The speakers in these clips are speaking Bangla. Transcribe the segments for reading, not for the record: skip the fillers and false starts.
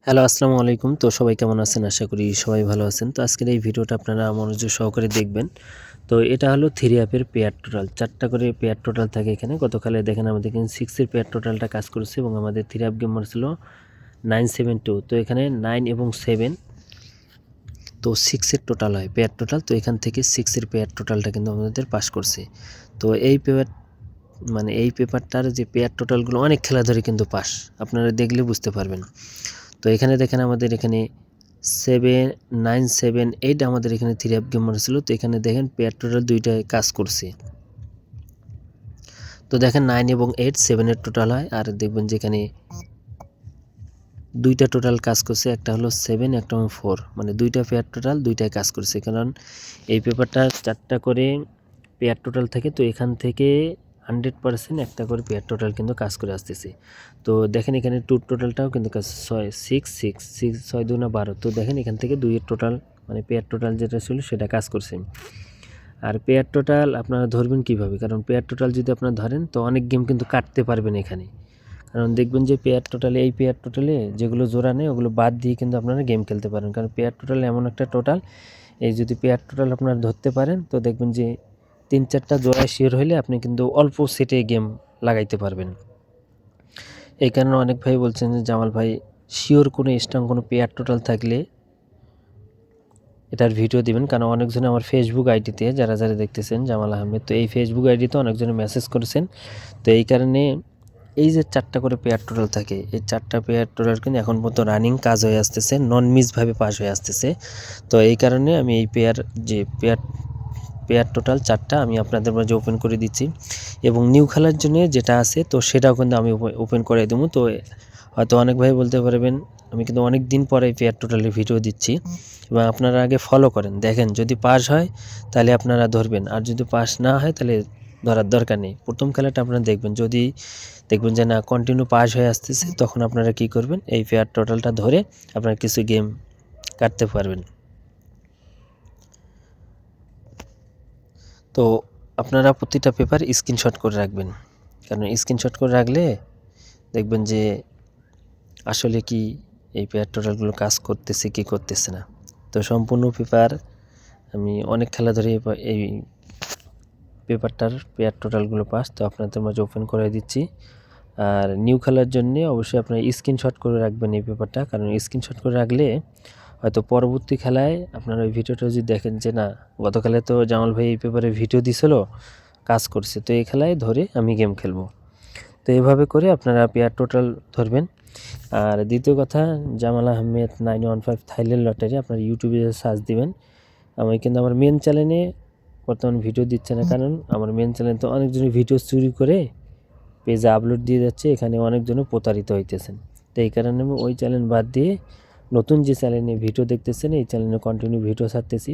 হ্যালো, আসসালামু আলাইকুম। তো সবাই কেমন আছেন? আশা করি সবাই ভালো আছেন। তো আজকের এই ভিডিওটা আপনারা মনোযোগ সহকারে দেখবেন। তো এটা হলো 3 অ্যাপের পেয়ার টোটাল। 4 টা করে পেয়ার টোটাল থাকে এখানে। গতকালে দেখেন আমাদের এখানে 6 এর পেয়ার টোটালটা কাজ করেছে এবং আমাদের 3 অ্যাপ গেমার ছিল 972। তো এখানে 9 এবং 7 তো 6 এর টোটাল হয় পেয়ার টোটাল। তো এখান থেকে 6 এর পেয়ার টোটালটা কিন্তু আমাদের পাস করছে। তো এই পেপারটার যে পেয়ার টোটালগুলো অনেক খেলা ধরে কিন্তু পাস। আপনারা দেখলে বুঝতে পারবেন। তো এখানে দেখেন আমাদের এখানে 7 9 7 8 আমাদের এখানে 3 অ্যাপ গেমার ছিল। তো এখানে দেখেন পেয়ার টোটাল দুইটায় কাজ করছে। তো দেখেন 9 এবং 8 7 এর টোটাল হয়, আর দেখবেন যে এখানে দুইটা টোটাল কাজ করছে, একটা হলো 7 একটা হলো 4, মানে দুইটা পেয়ার টোটাল দুইটায় কাজ করছে। কারণ এই পেপারটা 4টা করে পেয়ার টোটাল থাকে। তো এখান থেকে 100% একটা করে পেয়ার টোটাল কিন্তু কাজ করে আসতেছে। তো দেখেন এখানে টুর টোটালটাও কিন্তু কাজ 6 2 12। তো দেখেন এখান থেকে 2 এর টোটাল মানে পেয়ার টোটাল যেটা ছিল সেটা কাজ করছে। আর পেয়ার টোটাল আপনারা ধরবেন কিভাবে? কারণ পেয়ার টোটাল যদি আপনারা ধরেন তো অনেক গেম কিন্তু কাটতে পারবেন এখানে। কারণ দেখবেন যে পেয়ার টোটালে যেগুলো জোড়া নেই ওগুলো বাদ দিয়ে কিন্তু আপনারা গেম খেলতে পারেন। কারণ পেয়ার টোটাল এমন একটা টোটাল, এই যদি পেয়ার টোটাল আপনারা ধরতে পারেন তো দেখবেন যে 3-4টা জোড়ায় শিওর হলে আপনি কিন্তু অল্প সেটে গেম লাগাইতে পারবেন। এই কারণে অনেক ভাই বলছেন যে জামাল ভাই শিওর কোনো স্ট্রং কোনো পেয়ার টোটাল থাকলে এটার ভিডিও দিবেন। কারণ অনেকজনে আমার ফেসবুক আইডিতে যারা দেখতেছেন জামাল আহমেদ, তো এই ফেসবুক আইডিতে অনেকজনে মেসেজ করেছেন। তো এই কারণে এই যে 4টা করে পেয়ার টোটাল থাকে, এই 4টা পেয়ার টোটাল কিন্তু এখন পর্যন্ত রানিং কাজ হয়ে আসতেছে, নন মিসভাবে পাস হয়ে আসতেছে। তো এই কারণে আমি এই পেয়ার টোটাল 4টা আমি আপনাদের মাঝে ওপেন করে দিচ্ছি, এবং নিউ খেলার জন্য যেটা আছে তো সেটাও কিন্তু আমি ওপেন করে দেবো। তো হয়তো অনেক ভাই বলতে পারবেন আমি কিন্তু অনেক দিন পরে পেয়ার টোটালের ভিডিও দিচ্ছি, এবং আপনারা আগে ফলো করেন, দেখেন যদি পাস হয় তাহলে আপনারা ধরবেন, আর যদি পাস না হয় তাহলে ধরার দরকার নেই। প্রথম খেলাটা আপনারা দেখবেন, যদি দেখবেন যে না কন্টিনিউ পাস হয়ে আসতেছে তখন আপনারা কি করবেন, এই পেয়ার টোটালটা ধরে আপনারা কিছু গেম কাটতে পারবেন। তো আপনারা প্রতিটা পেপার স্ক্রিনশট করে রাখবেন, কারণ স্ক্রিনশট করে রাখলে দেখবেন যে আসলে কি এই পেয়ার টোটালগুলো কাজ করতেছে কি করতেছে না। তো সম্পূর্ণ পেপার আমি অনেক খেলা ধরে এই পেপারটার পেয়ার টোটালগুলো পাস তো আপনাদের মাঝে ওপেন করে দিচ্ছি। আর নিউ খেলার জন্য অবশ্যই আপনার স্ক্রিনশট করে রাখবেন এই পেপারটা, কারণ স্ক্রিনশট করে রাখলে হয়তো পরবর্তী খেলায় আপনারা ওই ভিডিওটা যদি দেখেন যে না গতকালে তো জামাল ভাই এই পেপারে ভিডিও দিছিল কাজ করছে, তো এই খেলায় ধরে আমি গেম খেলবো। তো এইভাবে করে আপনারা পেয়ার টোটাল ধরবেন। আর দ্বিতীয় কথা, জামাল আহমেদ 915 থাইল্যান্ড লটারি আপনার ইউটিউবে সার্চ দিবেন। আমি কিন্তু আমার মেন চ্যানেলে বর্তমান ভিডিও দিচ্ছে না, কারণ আমার মেন চ্যানেল তো অনেকজনই ভিডিও চুরি করে পেজে আপলোড দিয়ে যাচ্ছে, এখানে অনেকজনও প্রতারিত হইতেছেন। তো এই কারণে আমি ওই চ্যানেল বাদ দিয়ে নতুন যে চ্যানেলে ভিডিও দেখতেছেন এই চ্যানেলে কন্টিনিউ ভিডিও ছাড়তেছি।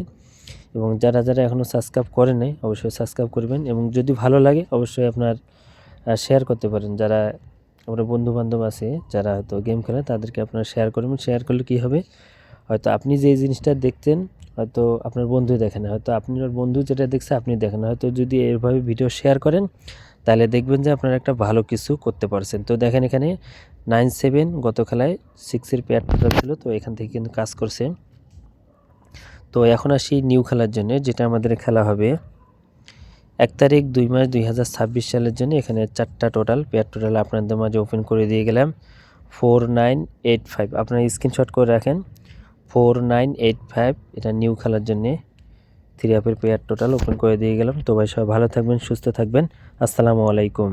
এবং যারা এখনও সাবস্ক্রাইব করে নাই অবশ্যই সাবস্ক্রাইব করবেন, এবং যদি ভালো লাগে অবশ্যই আপনার শেয়ার করতে পারেন। যারা আমার বন্ধুবান্ধব আছে যারা হয়তো গেম খেলে তাদেরকে আপনারা শেয়ার করবেন। শেয়ার করলে কী হবে, হয়তো আপনি যে জিনিসটা দেখতেন হয়তো আপনার বন্ধু দেখে না, হয়তো আপনার বন্ধু যেটা দেখছে আপনি দেখেন, হয়তো যদি এভাবে ভিডিও শেয়ার করেন তাহলে দেখবেন যে আপনারা একটা ভালো কিছু করতে পারছেন। তো দেখেন এখানে 9-7 গত খেলায় 6 এর পেয়ার টোটাল ছিল, তো এখান থেকে কিন্তু কাজ করছে। তো এখন আসি নিউ খেলার জন্য, যেটা আমাদের খেলা হবে 1 তারিখ 2 মাস 2026 সালের জন্য। এখানে 4টা টোটাল পেয়ার টোটাল আপনাদের মাঝে ওপেন করে দিয়ে গেলাম 4985। আপনারা স্ক্রিনশট করে রাখেন 4985, এটা নিউ খেলার জন্যে 3 অ্যাপের পেয়ার টোটাল ওপেন করে দিয়ে গেলাম। তো ভাই সবাই ভালো থাকবেন, সুস্থ থাকবেন, আসসালামু আলাইকুম।